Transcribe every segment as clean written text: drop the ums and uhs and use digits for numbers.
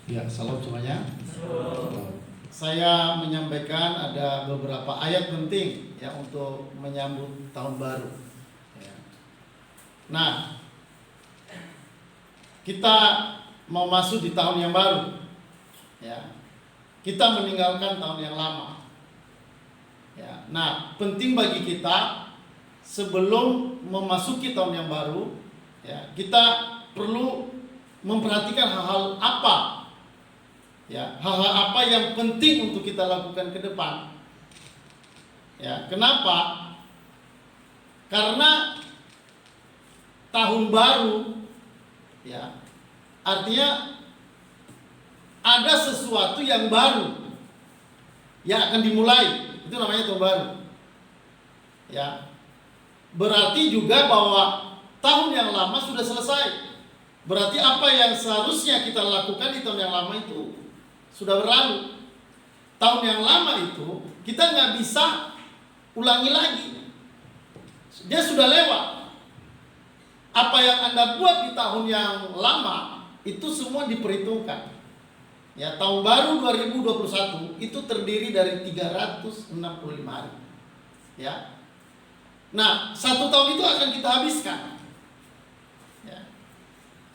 Ya, salam semuanya. Saya menyampaikan ada beberapa ayat penting ya untuk menyambut tahun baru. Ya. Nah, kita mau masuk di tahun yang baru. Ya. Kita meninggalkan tahun yang lama. Ya. Nah, penting bagi kita sebelum memasuki tahun yang baru, ya, kita perlu memperhatikan hal-hal apa. Ya, hal-hal apa yang penting untuk kita lakukan ke depan. Ya, kenapa? Karena tahun baru, ya, artinya ada sesuatu yang baru yang akan dimulai. Itu namanya tahun baru. Ya, berarti juga bahwa tahun yang lama sudah selesai. Berarti apa yang seharusnya kita lakukan di tahun yang lama itu sudah berlalu. Tahun yang lama itu kita nggak bisa ulangi lagi. Dia sudah lewat. Apa yang Anda buat di tahun yang lama itu semua diperhitungkan. Ya, tahun baru 2021 itu terdiri dari 365 hari. Ya. Nah, 1 tahun itu akan kita habiskan. Ya.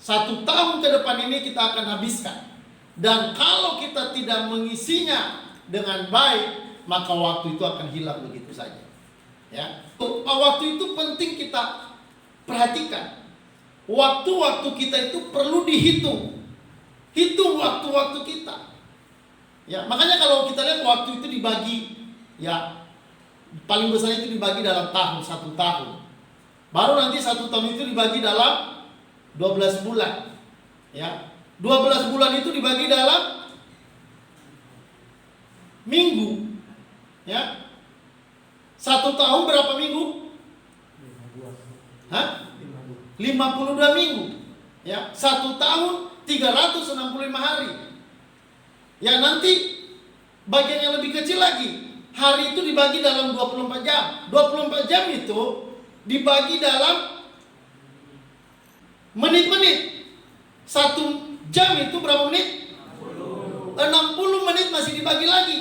1 tahun ke depan ini kita akan habiskan. Dan kalau kita tidak mengisinya dengan baik, maka waktu itu akan hilang begitu saja. Ya, waktu itu penting kita perhatikan. Waktu-waktu kita itu perlu dihitung. Hitung waktu-waktu kita. Ya, makanya kalau kita lihat waktu itu dibagi, ya, paling besar itu dibagi dalam tahun, 1 tahun. Baru nanti 1 tahun itu dibagi dalam 12 bulan. Ya. 12 bulan itu dibagi dalam minggu. Ya. 1 tahun berapa minggu? 52 minggu. Ya, 1 tahun 365 hari. Ya, nanti bagian yang lebih kecil lagi. Hari itu dibagi dalam 24 jam. 24 jam itu dibagi dalam menit-menit. 1 jam itu berapa menit? 60 menit masih dibagi lagi.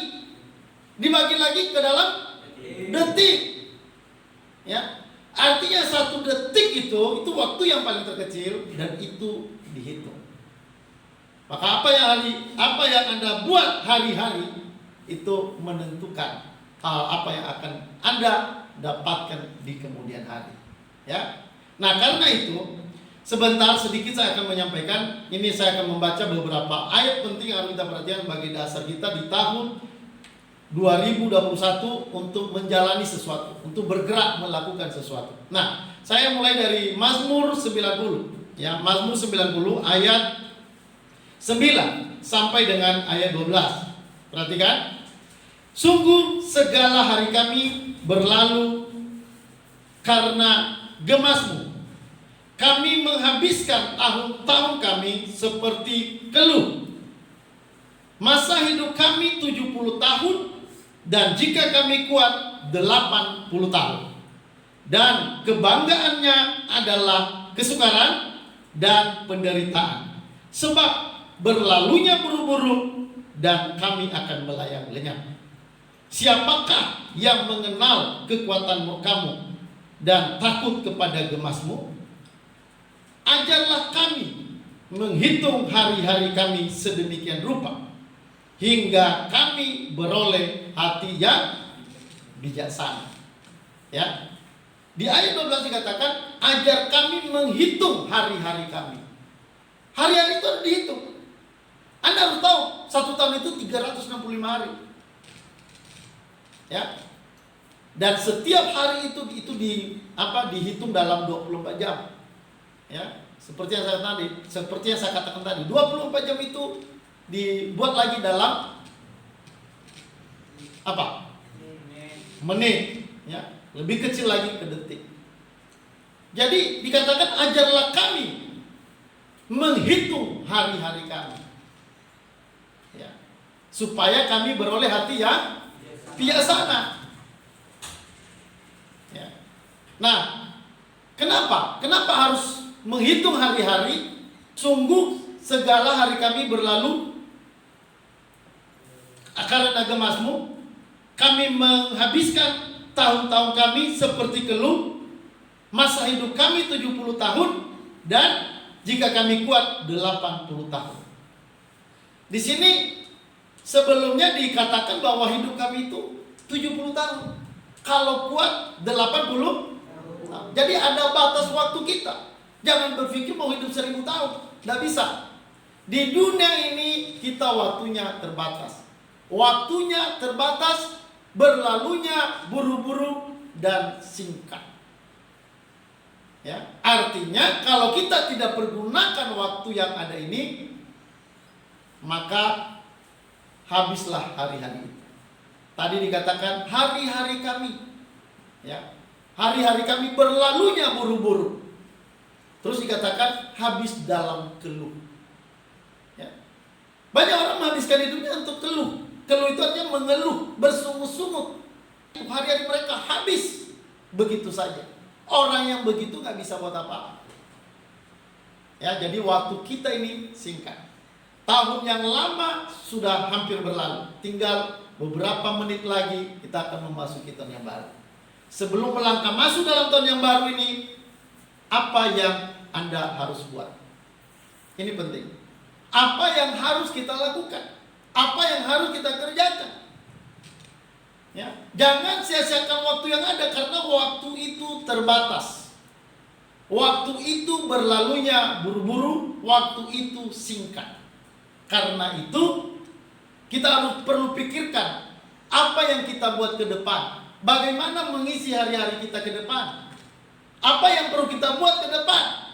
Dibagi lagi ke dalam detik. Ya. Artinya 1 detik itu waktu yang paling terkecil dan itu dihitung. Maka apa yang Anda buat hari-hari itu menentukan hal apa yang akan Anda dapatkan di kemudian hari. Ya. Nah, karena itu sebentar sedikit saya akan menyampaikan. Ini saya akan membaca beberapa ayat penting yang harus kita perhatikan bagi dasar kita di tahun 2021 untuk menjalani sesuatu, untuk bergerak melakukan sesuatu. Nah, saya mulai dari Mazmur 90. Ya, Mazmur 90 ayat 9 sampai dengan ayat 12. Perhatikan. Sungguh segala hari kami berlalu karena gemas-Mu. Kami menghabiskan tahun-tahun kami seperti keluh. Masa hidup kami 70 tahun dan jika kami kuat 80 tahun. Dan kebanggaannya adalah kesukaran dan penderitaan. Sebab berlalunya buru-buru dan kami akan melayang lenyap. Siapakah yang mengenal kekuatan kamu dan takut kepada gemas-Mu? Ajarlah kami menghitung hari-hari kami sedemikian rupa, hingga kami beroleh hati yang bijaksana. Ya. Di ayat 12 dikatakan, ajar kami menghitung hari-hari kami. Hari-hari itu harus dihitung. Anda harus tahu, 1 tahun itu 365 hari. Ya. Dan setiap hari itu dihitung dalam 24 jam. Ya, seperti yang saya katakan tadi, 24 jam itu dibuat lagi dalam apa? Menit, ya, lebih kecil lagi ke detik. Jadi dikatakan ajarlah kami menghitung hari-hari kami. Ya, supaya kami beroleh hati yang bijaksana. Ya. Nah, kenapa harus menghitung hari-hari? Sungguh segala hari kami berlalu karena gemasmu, kami menghabiskan tahun-tahun kami seperti keluh, masa hidup kami 70 tahun, dan jika kami kuat 80 tahun. Di sini sebelumnya dikatakan bahwa hidup kami itu 70 tahun. Kalau kuat 80 tahun. Jadi ada batas waktu kita. Jangan berpikir mau hidup 1000 tahun. Tidak bisa. Di dunia ini kita waktunya terbatas. Waktunya terbatas, berlalunya buru-buru dan singkat. Ya, artinya kalau kita tidak pergunakan waktu yang ada ini, maka habislah hari-hari itu. Tadi dikatakan hari-hari kami, ya, hari-hari kami berlalunya buru-buru. Terus dikatakan habis dalam keluh. Ya. Banyak orang menghabiskan hidupnya untuk keluh. Keluh itu artinya mengeluh, bersungut-sungut. Hari-hari mereka habis begitu saja. Orang yang begitu nggak bisa buat apa-apa. Ya, jadi waktu kita ini singkat. Tahun yang lama sudah hampir berlalu. Tinggal beberapa menit lagi kita akan memasuki tahun yang baru. Sebelum melangkah masuk dalam tahun yang baru ini, apa yang Anda harus buat? Ini penting. Apa yang harus kita lakukan? Apa yang harus kita kerjakan? Ya, jangan sia-siakan waktu yang ada, karena waktu itu terbatas. Waktu itu berlalunya buru-buru, waktu itu singkat. Karena itu kita perlu pikirkan apa yang kita buat ke depan. Bagaimana mengisi hari-hari kita ke depan. Apa yang perlu kita buat ke depan.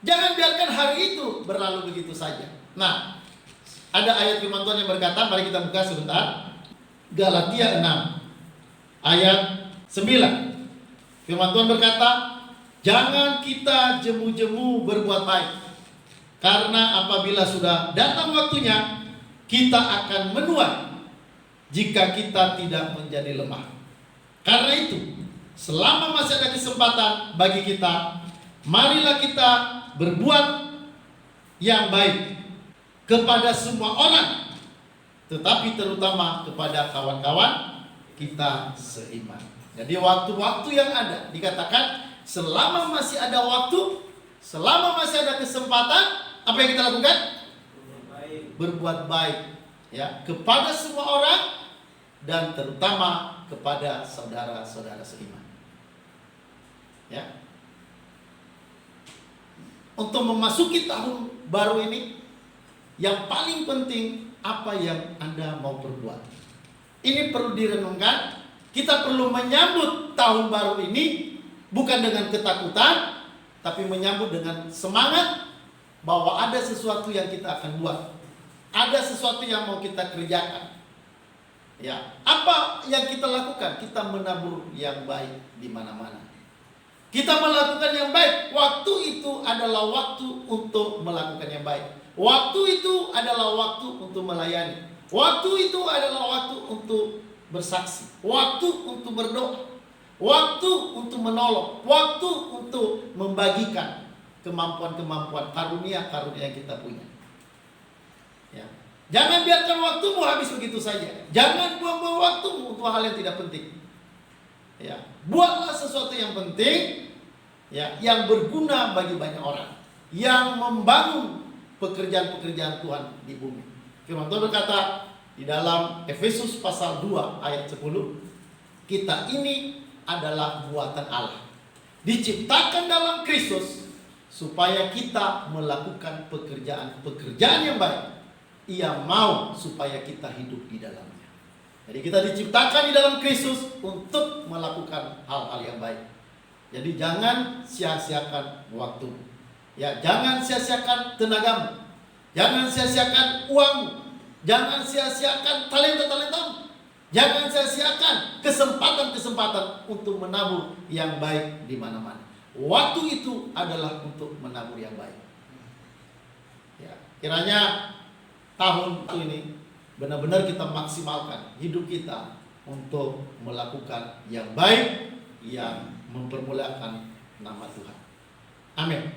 Jangan biarkan hari itu berlalu begitu saja. Nah, ada ayat firman Tuhan yang berkata, mari kita buka sebentar. Galatia 6 ayat 9. Firman Tuhan berkata, jangan kita jemu-jemu berbuat baik, karena apabila sudah datang waktunya, kita akan menuai jika kita tidak menjadi lemah. Karena itu, selama masih ada kesempatan bagi kita, marilah kita berbuat yang baik kepada semua orang, tetapi terutama kepada kawan-kawan kita seiman. Jadi waktu-waktu yang ada, dikatakan selama masih ada waktu, selama masih ada kesempatan, apa yang kita lakukan? Berbuat baik, ya, kepada semua orang dan terutama kepada saudara-saudara seiman. Ya. Untuk memasuki tahun baru ini, yang paling penting apa yang Anda mau perbuat. Ini perlu direnungkan. Kita perlu menyambut tahun baru ini bukan dengan ketakutan, tapi menyambut dengan semangat bahwa ada sesuatu yang kita akan buat. Ada sesuatu yang mau kita kerjakan. Ya, apa yang kita lakukan? Kita menabur yang baik di mana-mana. Kita melakukan yang baik. Waktu itu adalah waktu untuk melakukan yang baik. Waktu itu adalah waktu untuk melayani. Waktu itu adalah waktu untuk bersaksi. Waktu untuk berdoa. Waktu untuk menolong. Waktu untuk membagikan kemampuan-kemampuan, karunia-karunia yang kita punya. Ya. Jangan biarkan waktumu habis begitu saja. Jangan buang-buang waktumu untuk hal yang tidak penting. Ya, buatlah sesuatu yang penting, ya, yang berguna bagi banyak orang, yang membangun pekerjaan-pekerjaan Tuhan di bumi. Firman Tuhan berkata di dalam Efesus pasal 2 ayat 10, kita ini adalah buatan Allah, diciptakan dalam Kristus supaya kita melakukan pekerjaan-pekerjaan yang baik. Ia mau supaya kita hidup di dalamnya. Jadi kita diciptakan di dalam Kristus untuk melakukan hal-hal yang baik. Jadi jangan sia-siakan waktu. Ya, jangan sia-siakan tenagamu. Jangan sia-siakan uangmu. Jangan sia-siakan talenta-talentamu. Jangan sia-siakan kesempatan-kesempatan untuk menabur yang baik di mana-mana. Waktu itu adalah untuk menabur yang baik. Ya, kiranya tahun ini benar-benar kita maksimalkan hidup kita untuk melakukan yang baik, yang mempermuliakan nama Tuhan. Amin.